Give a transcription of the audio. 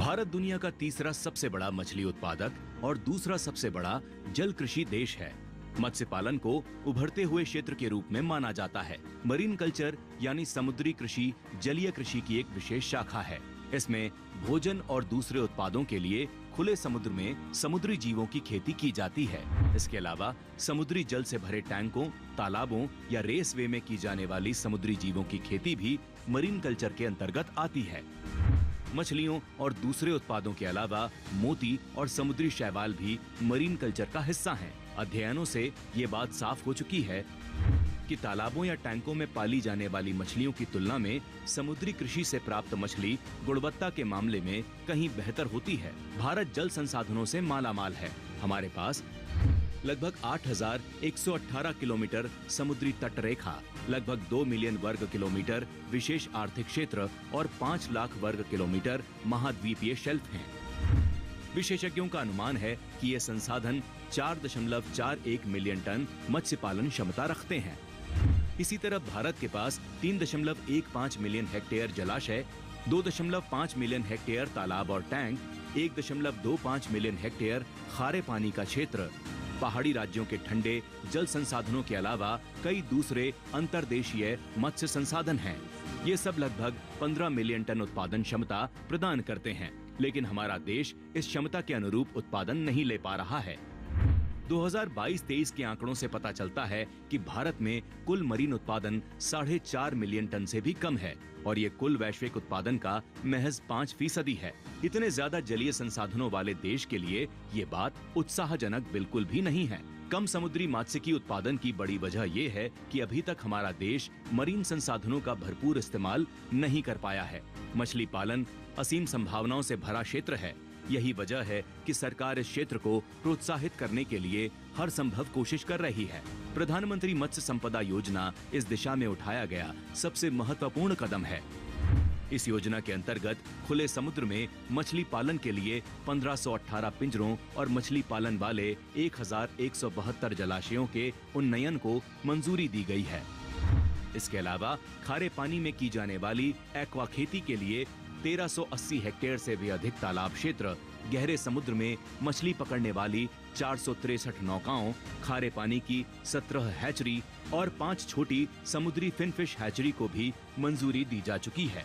भारत दुनिया का तीसरा सबसे बड़ा मछली उत्पादक और दूसरा सबसे बड़ा जल कृषि देश है। मत्स्य पालन को उभरते हुए क्षेत्र के रूप में माना जाता है। मरीन कल्चर यानी समुद्री कृषि जलीय कृषि की एक विशेष शाखा है। इसमें भोजन और दूसरे उत्पादों के लिए खुले समुद्र में समुद्री जीवों की खेती की जाती है। इसके अलावा समुद्री जल से भरे टैंकों, तालाबों या रेसवे में की जाने वाली समुद्री जीवों की खेती भी मरीन कल्चर के अंतर्गत आती है। मछलियों और दूसरे उत्पादों के अलावा मोती और समुद्री शैवाल भी मरीन कल्चर का हिस्सा हैं। अध्ययनों से ये बात साफ हो चुकी है कि तालाबों या टैंकों में पाली जाने वाली मछलियों की तुलना में समुद्री कृषि से प्राप्त मछली गुणवत्ता के मामले में कहीं बेहतर होती है। भारत जल संसाधनों से मालामाल है। हमारे पास लगभग 8,118 किलोमीटर समुद्री तट रेखा, लगभग 2 मिलियन वर्ग किलोमीटर विशेष आर्थिक क्षेत्र और 5 लाख वर्ग किलोमीटर महाद्वीपीय शेल्फ हैं। विशेषज्ञों का अनुमान है कि ये संसाधन 4.41 मिलियन टन मत्स्य पालन क्षमता रखते हैं। इसी तरह भारत के पास 3.15 मिलियन हेक्टेयर जलाशय, 2.5 मिलियन हेक्टेयर तालाब और टैंक, 1.25 मिलियन हेक्टेयर खारे पानी का क्षेत्र, पहाड़ी राज्यों के ठंडे जल संसाधनों के अलावा कई दूसरे अंतर्देशीय मत्स्य संसाधन हैं। ये सब लगभग 15 मिलियन टन उत्पादन क्षमता प्रदान करते हैं, लेकिन हमारा देश इस क्षमता के अनुरूप उत्पादन नहीं ले पा रहा है। 2022-23 के आंकड़ों से पता चलता है कि भारत में कुल मरीन उत्पादन 4.5 मिलियन टन से भी कम है और ये कुल वैश्विक उत्पादन का महज 5% है। इतने ज्यादा जलीय संसाधनों वाले देश के लिए ये बात उत्साहजनक बिल्कुल भी नहीं है। कम समुद्री मात्स्यिकी उत्पादन की बड़ी वजह ये है कि अभी तक हमारा देश मरीन संसाधनों का भरपूर इस्तेमाल नहीं कर पाया है। मछली पालन असीम संभावनाओं से भरा क्षेत्र है। यही वजह है कि सरकार इस क्षेत्र को प्रोत्साहित करने के लिए हर संभव कोशिश कर रही है। प्रधानमंत्री मत्स्य संपदा योजना इस दिशा में उठाया गया सबसे महत्वपूर्ण कदम है। इस योजना के अंतर्गत खुले समुद्र में मछली पालन के लिए 1518 पिंजरों और मछली पालन वाले 1172 जलाशयों के उन्नयन को मंजूरी दी गई है। इसके अलावा खारे पानी में की जाने वाली एक्वा खेती के लिए 1380 हेक्टेयर से भी अधिक तालाब क्षेत्र, गहरे समुद्र में मछली पकड़ने वाली 463 नौकाओं, खारे पानी की 17 हैचरी और 5 छोटी समुद्री फिनफिश हैचरी को भी मंजूरी दी जा चुकी है।